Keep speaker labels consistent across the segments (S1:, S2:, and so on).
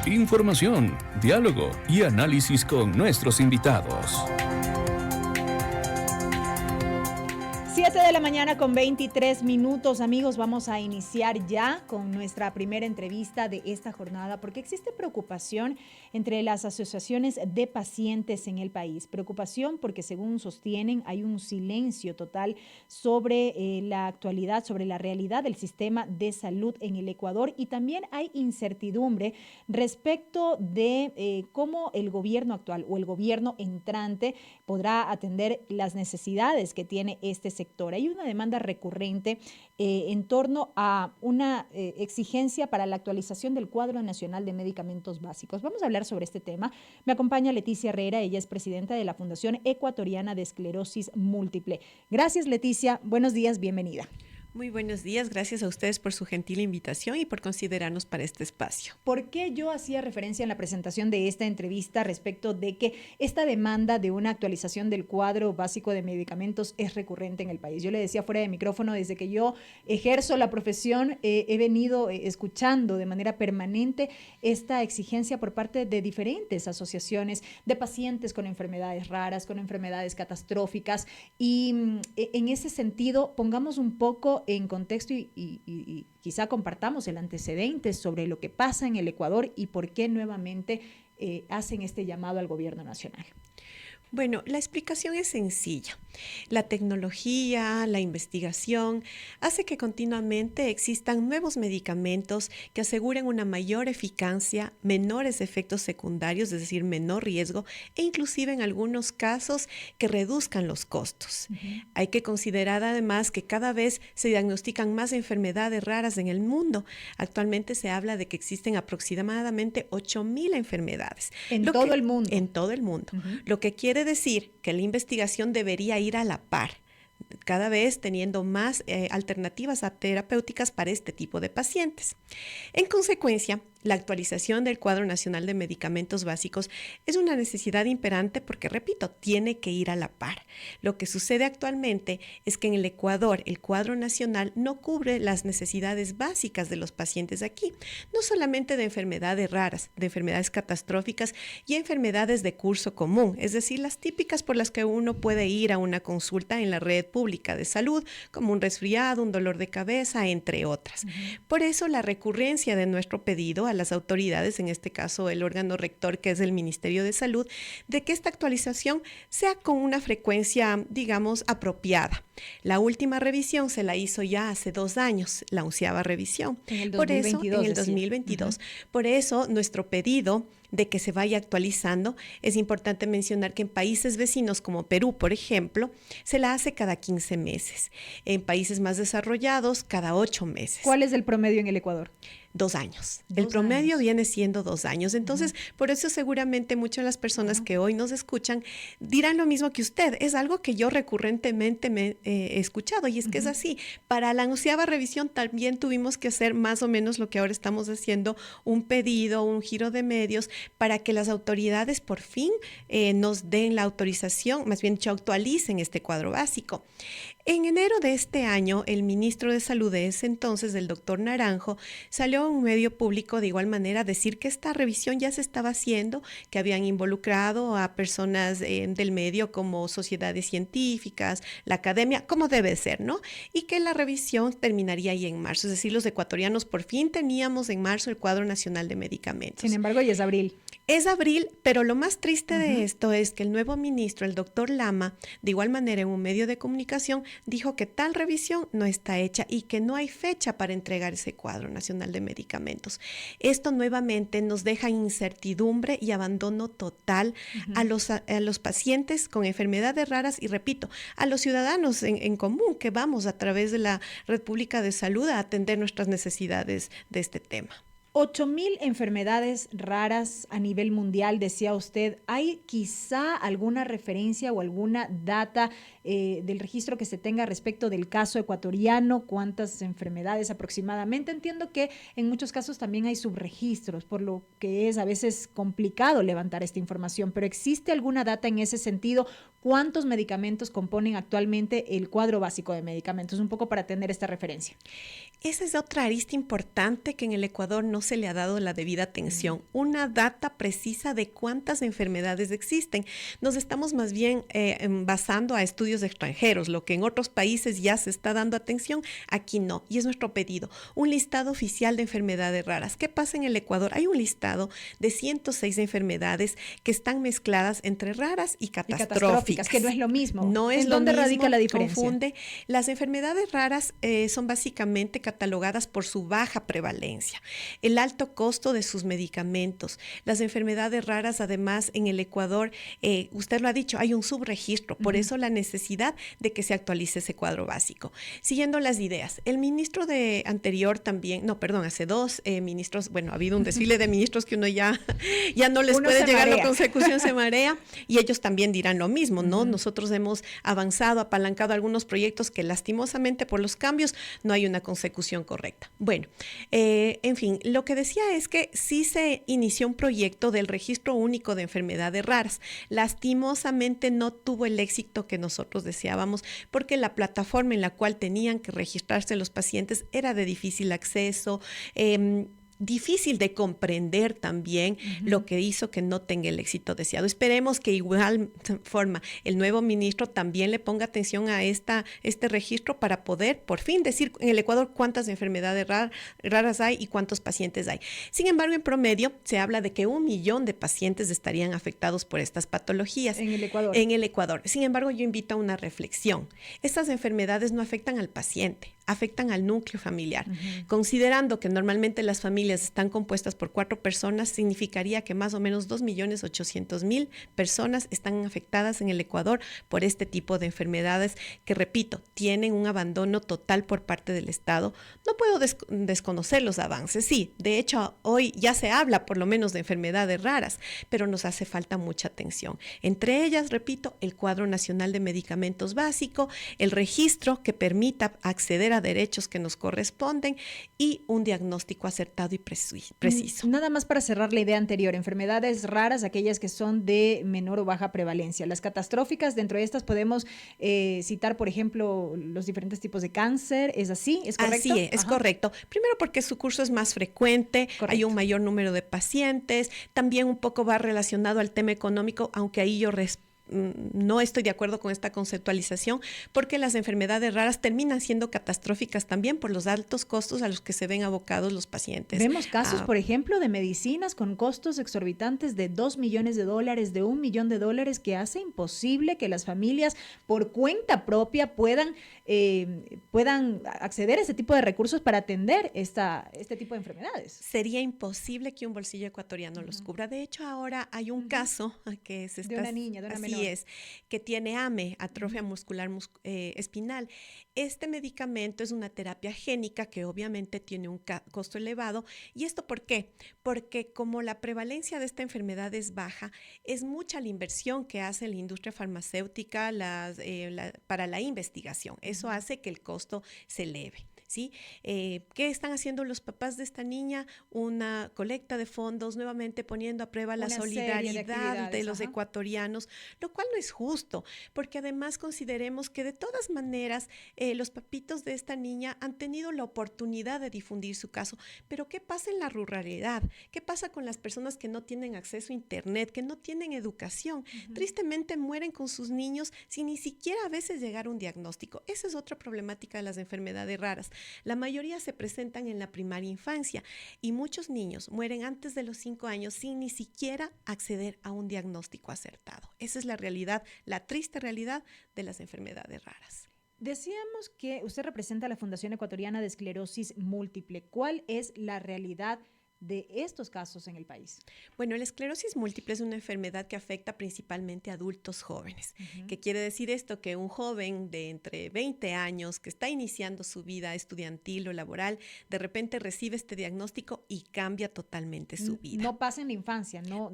S1: Información, diálogo y análisis con nuestros invitados.
S2: 7:23 a.m, amigos, vamos a iniciar ya con nuestra primera entrevista de esta jornada porque existe preocupación entre las asociaciones de pacientes en el país. Preocupación porque, según sostienen, hay un silencio total sobre la actualidad, sobre la realidad del sistema de salud en el Ecuador, y también hay incertidumbre respecto de cómo el gobierno actual o el gobierno entrante podrá atender las necesidades que tiene este sector. Hay una demanda recurrente en torno a una exigencia para la actualización del Cuadro Nacional de Medicamentos Básicos. Vamos a hablar sobre este tema. Me acompaña Leticia Herrera, ella es presidenta de la Fundación Ecuatoriana de Esclerosis Múltiple. Gracias, Leticia. Buenos días, bienvenida.
S3: Muy buenos días, gracias a ustedes por su gentil invitación y por considerarnos para este espacio.
S2: ¿Por qué yo hacía referencia en la presentación de esta entrevista respecto de que esta demanda de una actualización del cuadro básico de medicamentos es recurrente en el país? Yo le decía fuera de micrófono, desde que yo ejerzo la profesión, he venido escuchando de manera permanente esta exigencia por parte de diferentes asociaciones de pacientes con enfermedades raras, con enfermedades catastróficas, y en ese sentido pongamos un poco en contexto y quizá compartamos el antecedente sobre lo que pasa en el Ecuador y por qué nuevamente hacen este llamado al gobierno nacional.
S3: Bueno, la explicación es sencilla. La tecnología, la investigación, hace que continuamente existan nuevos medicamentos que aseguren una mayor eficacia, menores efectos secundarios, es decir, menor riesgo, e inclusive en algunos casos que reduzcan los costos. Hay que considerar además que cada vez se diagnostican más enfermedades raras en el mundo. Actualmente se habla de que existen aproximadamente 8,000 enfermedades.
S2: En todo el mundo.
S3: En todo el mundo. Lo que quiere decir que la investigación debería ir a la par, cada vez teniendo más alternativas terapéuticas para este tipo de pacientes. En consecuencia, la actualización del Cuadro Nacional de Medicamentos Básicos es una necesidad imperante porque, repito, tiene que ir a la par. Lo que sucede actualmente es que en el Ecuador el Cuadro Nacional no cubre las necesidades básicas de los pacientes aquí, no solamente de enfermedades raras, de enfermedades catastróficas y enfermedades de curso común, es decir, las típicas por las que uno puede ir a una consulta en la red pública de salud, como un resfriado, un dolor de cabeza, entre otras. Por eso la recurrencia de nuestro pedido a las autoridades, en este caso el órgano rector que es el Ministerio de Salud, de que esta actualización sea con una frecuencia, digamos, apropiada. La última revisión se la hizo ya hace 2 años, la 11ª revisión.
S2: En el 2022.
S3: En el 2022. Por eso nuestro pedido de que se vaya actualizando, es importante mencionar que en países vecinos como Perú, por ejemplo, se la hace cada 15 meses. En países más desarrollados, cada 8 meses.
S2: ¿Cuál es el promedio en el Ecuador?
S3: 2 años. El promedio viene siendo 2 años. Entonces, por eso seguramente muchas de las personas que hoy nos escuchan dirán lo mismo que usted. Es algo que yo recurrentemente me he escuchado, y es que es así. Para la 11ª revisión también tuvimos que hacer más o menos lo que ahora estamos haciendo, un pedido, un giro de medios para que las autoridades por fin nos den la autorización, más bien dicho, actualicen este cuadro básico. En enero de este año, el ministro de Salud de ese entonces, el doctor Naranjo, salió a un medio público de igual manera a decir que esta revisión ya se estaba haciendo, que habían involucrado a personas del medio como sociedades científicas, la academia, como debe ser, ¿no? Y que la revisión terminaría ahí en marzo. Es decir, los ecuatorianos por fin teníamos en marzo el Cuadro Nacional de Medicamentos.
S2: Sin embargo, ya es abril.
S3: Es abril, pero lo más triste de esto es que el nuevo ministro, el doctor Lama, de igual manera en un medio de comunicación, dijo que tal revisión no está hecha y que no hay fecha para entregar ese Cuadro Nacional de Medicamentos. Esto nuevamente nos deja incertidumbre y abandono total a los pacientes con enfermedades raras y, repito, a los ciudadanos en común que vamos a través de la Red Pública de Salud a atender nuestras necesidades de este tema.
S2: 8,000 enfermedades raras a nivel mundial, decía usted. ¿Hay quizá alguna referencia o alguna data del registro que se tenga respecto del caso ecuatoriano? ¿Cuántas enfermedades aproximadamente? Entiendo que en muchos casos también hay subregistros, por lo que es a veces complicado levantar esta información, pero ¿existe alguna data en ese sentido? ¿Cuántos medicamentos componen actualmente el cuadro básico de medicamentos? Un poco para tener esta referencia.
S3: Esa es otra arista importante que en el Ecuador no se le ha dado la debida atención, una data precisa de cuántas enfermedades existen. Nos estamos más bien basando a estudios extranjeros, lo que en otros países ya se está dando atención, aquí no, y es nuestro pedido, un listado oficial de enfermedades raras. ¿Qué pasa en el Ecuador? Hay un listado de 106 enfermedades que están mezcladas entre raras y catastróficas.
S2: Que no es lo mismo.
S3: No es
S2: ¿En
S3: lo
S2: dónde
S3: mismo,
S2: radica la diferencia?
S3: confunde. Las enfermedades raras son básicamente catalogadas por su baja prevalencia, el alto costo de sus medicamentos. Las enfermedades raras, además, en el Ecuador, usted lo ha dicho, hay un subregistro, por eso la necesidad de que se actualice ese cuadro básico. Siguiendo las ideas, el ministro de anterior también, no, perdón, hace dos ministros, bueno, ha habido un desfile de ministros que uno ya no les puede llegar la consecución, se marea, y ellos también dirán lo mismo, ¿no? Nosotros hemos avanzado, apalancado algunos proyectos que lastimosamente por los cambios no hay una consecución correcta. Bueno, en fin, lo que decía es que sí se inició un proyecto del registro único de enfermedades raras. Lastimosamente no tuvo el éxito que nosotros deseábamos porque la plataforma en la cual tenían que registrarse los pacientes era de difícil acceso, difícil de comprender también, lo que hizo que no tenga el éxito deseado. Esperemos que igual forma el nuevo ministro también le ponga atención a este registro para poder por fin decir en el Ecuador cuántas enfermedades raras hay y cuántos pacientes hay. Sin embargo, en promedio se habla de que 1 millón de pacientes estarían afectados por estas patologías.
S2: En el Ecuador.
S3: En el Ecuador. Sin embargo, yo invito a una reflexión. Estas enfermedades no afectan al paciente, afectan al núcleo familiar. Considerando que normalmente las familias están compuestas por 4 personas, significaría que más o menos 2.800.000 personas están afectadas en el Ecuador por este tipo de enfermedades que, repito, tienen un abandono total por parte del Estado. No puedo desconocer los avances, sí, de hecho hoy ya se habla por lo menos de enfermedades raras, pero nos hace falta mucha atención. Entre ellas, repito, el cuadro nacional de medicamentos básico, el registro que permita acceder a derechos que nos corresponden y un diagnóstico acertado y preciso.
S2: Nada más para cerrar la idea anterior, enfermedades raras, aquellas que son de menor o baja prevalencia. Las catastróficas, dentro de estas podemos citar, por ejemplo, los diferentes tipos de cáncer, ¿es así? ¿Es correcto?
S3: Así es correcto. Primero porque su curso es más frecuente,
S2: correcto.
S3: Hay un mayor número de pacientes, también un poco va relacionado al tema económico, aunque ahí yo no estoy de acuerdo con esta conceptualización porque las enfermedades raras terminan siendo catastróficas también por los altos costos a los que se ven abocados los pacientes.
S2: Vemos casos, por ejemplo, de medicinas con costos exorbitantes de $2 millones, de $1 millón, que hace imposible que las familias por cuenta propia puedan acceder a este tipo de recursos para atender este tipo de enfermedades.
S3: Sería imposible que un bolsillo ecuatoriano los cubra. De hecho, ahora hay un caso que se está...
S2: De una niña, de una menor.
S3: Que tiene AME, atrofia muscular espinal. Este medicamento es una terapia génica que obviamente tiene un costo elevado. ¿Y esto por qué? Porque como la prevalencia de esta enfermedad es baja, es mucha la inversión que hace la industria farmacéutica para la investigación. Eso hace que el costo se eleve. ¿Sí? ¿Qué están haciendo los papás de esta niña? Una colecta de fondos, nuevamente poniendo a prueba la solidaridad de los ecuatorianos, lo cual no es justo, porque además consideremos que de todas maneras los papitos de esta niña han tenido la oportunidad de difundir su caso, pero ¿qué pasa en la ruralidad? ¿Qué pasa con las personas que no tienen acceso a internet, que no tienen educación? Tristemente mueren con sus niños sin ni siquiera a veces llegar a un diagnóstico. Esa es otra problemática de las enfermedades raras. La mayoría se presentan en la primaria infancia y muchos niños mueren antes de los 5 años sin ni siquiera acceder a un diagnóstico acertado. Esa es la realidad, la triste realidad de las enfermedades raras.
S2: Decíamos que usted representa a la Fundación Ecuatoriana de Esclerosis Múltiple. ¿Cuál es la realidad de estos casos en el país?
S3: Bueno, la esclerosis múltiple es una enfermedad que afecta principalmente a adultos jóvenes. ¿Qué quiere decir esto? Que un joven de entre 20 años que está iniciando su vida estudiantil o laboral, de repente recibe este diagnóstico y cambia totalmente su vida.
S2: No pasa en la infancia, no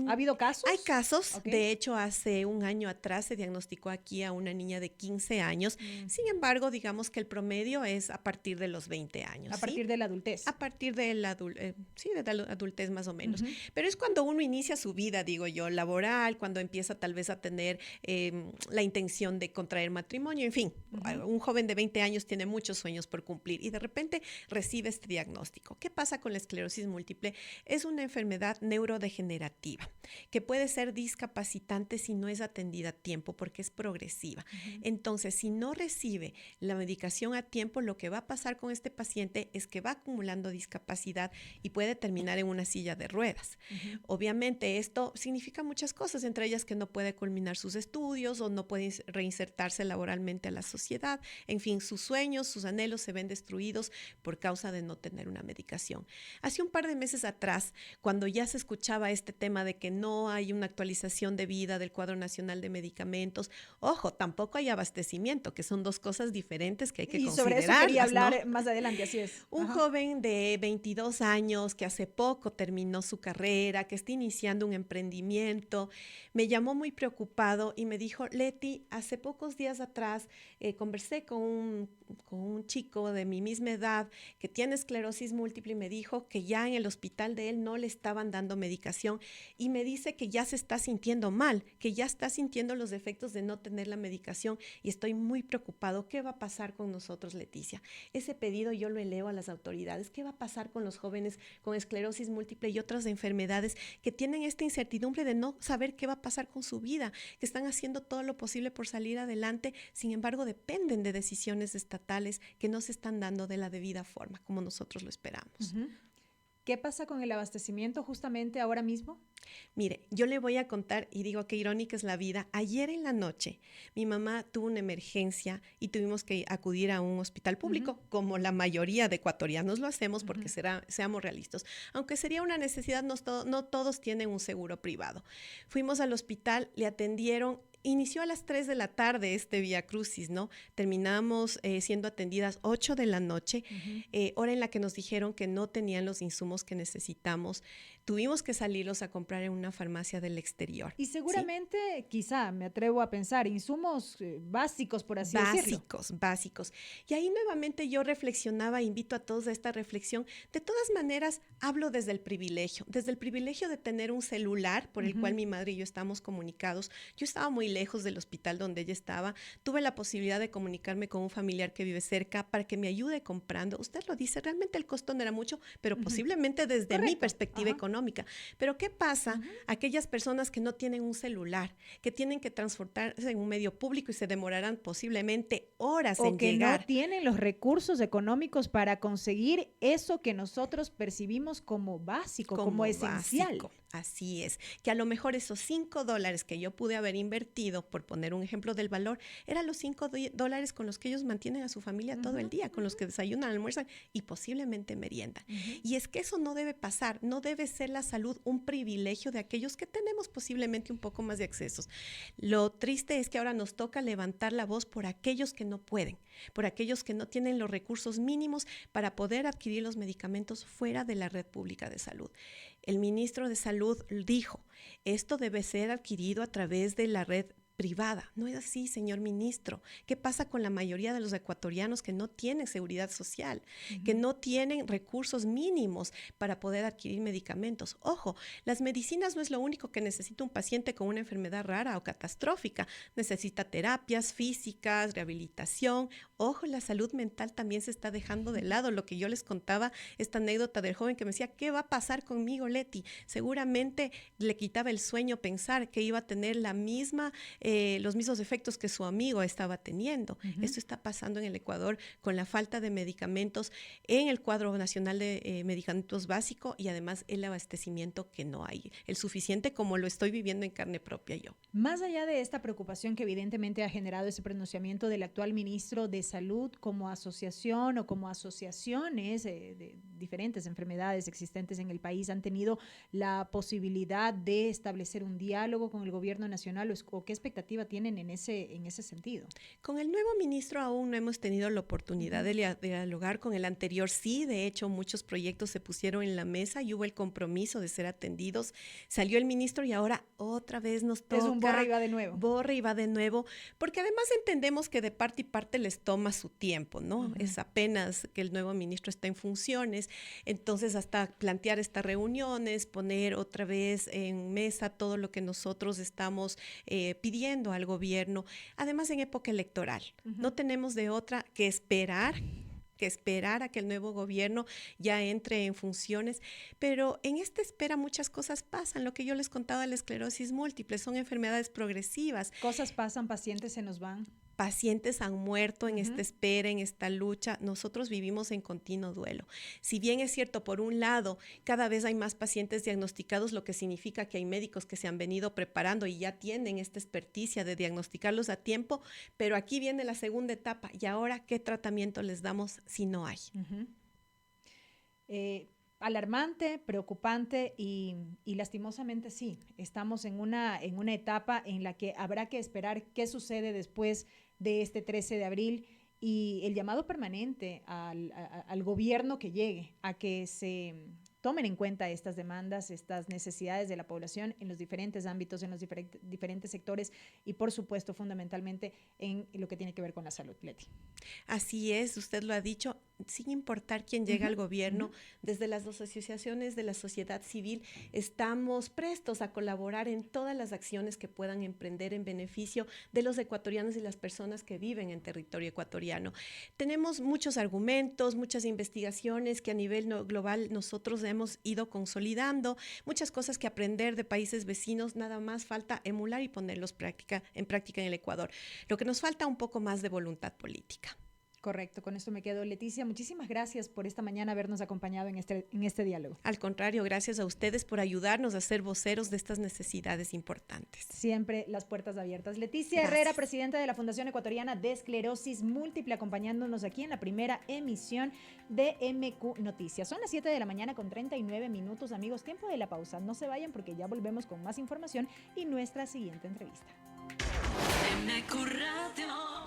S2: ¿Ha habido casos?
S3: Hay casos.
S2: Okay.
S3: De hecho, hace un año atrás se diagnosticó aquí a una niña de 15 años. Sin embargo, digamos que el promedio es a partir de los 20 años.
S2: A partir de la adultez.
S3: A partir de la adultez más o menos. Pero es cuando uno inicia su vida, digo yo, laboral, cuando empieza tal vez a tener la intención de contraer matrimonio, en fin. Un joven de 20 años tiene muchos sueños por cumplir y de repente recibe este diagnóstico. ¿Qué pasa con la esclerosis múltiple? Es una enfermedad neurodegenerativa que puede ser discapacitante si no es atendida a tiempo porque es progresiva. Entonces, si no recibe la medicación a tiempo, lo que va a pasar con este paciente es que va acumulando discapacidad y puede terminar en una silla de ruedas. Obviamente, esto significa muchas cosas, entre ellas que no puede culminar sus estudios o no puede reinsertarse laboralmente a la sociedad. En fin, sus sueños, sus anhelos se ven destruidos por causa de no tener una medicación. Hace un par de meses atrás, cuando ya se escuchaba este tema de que no hay una actualización debida del Cuadro Nacional de Medicamentos, ojo, tampoco hay abastecimiento, que son dos cosas diferentes que hay que considerar.
S2: Y sobre eso quería hablar más adelante, así es.
S3: Un joven de 22 años que hace poco terminó su carrera, que está iniciando un emprendimiento, me llamó muy preocupado y me dijo, Leti, hace pocos días atrás conversé con un chico de mi misma edad que tiene esclerosis múltiple y me dijo que ya en el hospital de él no le estaban dando medicación y me dice que ya se está sintiendo mal, que ya está sintiendo los efectos de no tener la medicación y estoy muy preocupado. ¿Qué va a pasar con nosotros, Leticia? Ese pedido yo lo elevo a las autoridades. ¿Qué va a pasar con los jóvenes con esclerosis múltiple y otras enfermedades que tienen esta incertidumbre de no saber qué va a pasar con su vida, que están haciendo todo lo posible por salir adelante, sin embargo dependen de decisiones estatales que no se están dando de la debida forma, como nosotros lo esperamos?
S2: ¿Qué pasa con el abastecimiento justamente ahora mismo?
S3: Mire, yo le voy a contar y digo qué irónica es la vida. Ayer en la noche mi mamá tuvo una emergencia y tuvimos que acudir a un hospital público, como la mayoría de ecuatorianos lo hacemos porque seamos realistas. Aunque sería una necesidad, no todos tienen un seguro privado. Fuimos al hospital, le atendieron. Inició a las 3 de la tarde este Vía Crucis, ¿no? Terminamos siendo atendidas 8 de la noche, hora en la que nos dijeron que no tenían los insumos que necesitamos. Tuvimos que salirlos a comprar en una farmacia del exterior.
S2: Y seguramente, ¿sí? Quizá, me atrevo a pensar, insumos básicos, por así decirlo.
S3: Básicos. Y ahí nuevamente yo reflexionaba, invito a todos a esta reflexión. De todas maneras, hablo desde el privilegio de tener un celular por el cual mi madre y yo estamos comunicados. Yo estaba muy lejos del hospital donde ella estaba. Tuve la posibilidad de comunicarme con un familiar que vive cerca para que me ayude comprando. Usted lo dice, realmente el costo no era mucho, pero posiblemente desde mi perspectiva económica. Pero ¿qué pasa? Aquellas personas que no tienen un celular, que tienen que transportarse en un medio público y se demorarán posiblemente horas en llegar.
S2: O que no tienen los recursos económicos para conseguir eso que nosotros percibimos como básico, como esencial.
S3: Básico. Así es, que a lo mejor esos $5 que yo pude haber invertido, por poner un ejemplo del valor, eran los $5 con los que ellos mantienen a su familia todo el día, con los que desayunan, almuerzan y posiblemente meriendan. Y es que eso no debe pasar, no debe ser la salud un privilegio de aquellos que tenemos posiblemente un poco más de accesos. Lo triste es que ahora nos toca levantar la voz por aquellos que no pueden, por aquellos que no tienen los recursos mínimos para poder adquirir los medicamentos fuera de la red pública de salud. El ministro de Salud dijo, esto debe ser adquirido a través de la red privada. No es así, señor ministro. ¿Qué pasa con la mayoría de los ecuatorianos que no tienen seguridad social, que no tienen recursos mínimos para poder adquirir medicamentos? Ojo, las medicinas no es lo único que necesita un paciente con una enfermedad rara o catastrófica. Necesita terapias físicas, rehabilitación. Ojo, la salud mental también se está dejando de lado. Lo que yo les contaba, esta anécdota del joven que me decía, ¿qué va a pasar conmigo, Leti? Seguramente le quitaba el sueño pensar que iba a tener los mismos efectos que su amigo estaba teniendo. Esto está pasando en el Ecuador con la falta de medicamentos en el Cuadro Nacional de Medicamentos Básico y además el abastecimiento que no hay, el suficiente como lo estoy viviendo en carne propia yo.
S2: Más allá de esta preocupación que evidentemente ha generado ese pronunciamiento del actual ministro de Salud como asociación o como asociaciones de diferentes enfermedades existentes en el país han tenido la posibilidad de establecer un diálogo con el gobierno nacional o qué expectativas expectativa tienen en ese sentido?
S3: Con el nuevo ministro aún no hemos tenido la oportunidad de dialogar. Con el anterior sí, de hecho muchos proyectos se pusieron en la mesa y hubo el compromiso de ser atendidos. Salió el ministro y ahora otra vez nos toca.
S2: Es un borra y va de nuevo.
S3: Borra y va de nuevo, porque además entendemos que de parte y parte les toma su tiempo, ¿no? Es apenas que el nuevo ministro está en funciones, entonces hasta plantear estas reuniones, poner otra vez en mesa todo lo que nosotros estamos pidiendo al gobierno, además en época electoral. No tenemos de otra que esperar a que el nuevo gobierno ya entre en funciones, pero en esta espera muchas cosas pasan. Lo que yo les contaba de la esclerosis múltiple, son enfermedades progresivas.
S2: Cosas pasan, pacientes se nos van.
S3: Pacientes han muerto en esta espera, en esta lucha. Nosotros vivimos en continuo duelo. Si bien es cierto, por un lado, cada vez hay más pacientes diagnosticados, lo que significa que hay médicos que se han venido preparando y ya tienen esta experticia de diagnosticarlos a tiempo, pero aquí viene la segunda etapa. ¿Y ahora qué tratamiento les damos si no hay?
S2: Alarmante, preocupante y lastimosamente sí, estamos en una etapa en la que habrá que esperar qué sucede después de este 13 de abril y el llamado permanente al gobierno que llegue a que se tomen en cuenta estas demandas, estas necesidades de la población en los diferentes ámbitos, en los diferentes sectores y por supuesto fundamentalmente en lo que tiene que ver con la salud, Leti.
S3: Así es, usted lo ha dicho, sin importar quién llega al gobierno, desde las dos asociaciones de la sociedad civil estamos prestos a colaborar en todas las acciones que puedan emprender en beneficio de los ecuatorianos y las personas que viven en territorio ecuatoriano. Tenemos muchos argumentos, muchas investigaciones que a nivel global nosotros hemos ido consolidando, muchas cosas que aprender de países vecinos, nada más falta emular y ponerlos en práctica en el Ecuador. Lo que nos falta un poco más de voluntad política.
S2: Correcto, con esto me quedo. Leticia, muchísimas gracias por esta mañana habernos acompañado en este diálogo.
S3: Al contrario, gracias a ustedes por ayudarnos a ser voceros de estas necesidades importantes.
S2: Siempre las puertas abiertas. Leticia Herrera, presidenta de la Fundación Ecuatoriana de Esclerosis Múltiple, acompañándonos aquí en la primera emisión de MQ Noticias. Son las 7 de la mañana con 39 minutos, amigos. Tiempo de la pausa. No se vayan porque ya volvemos con más información y nuestra siguiente entrevista.
S4: MQ Radio.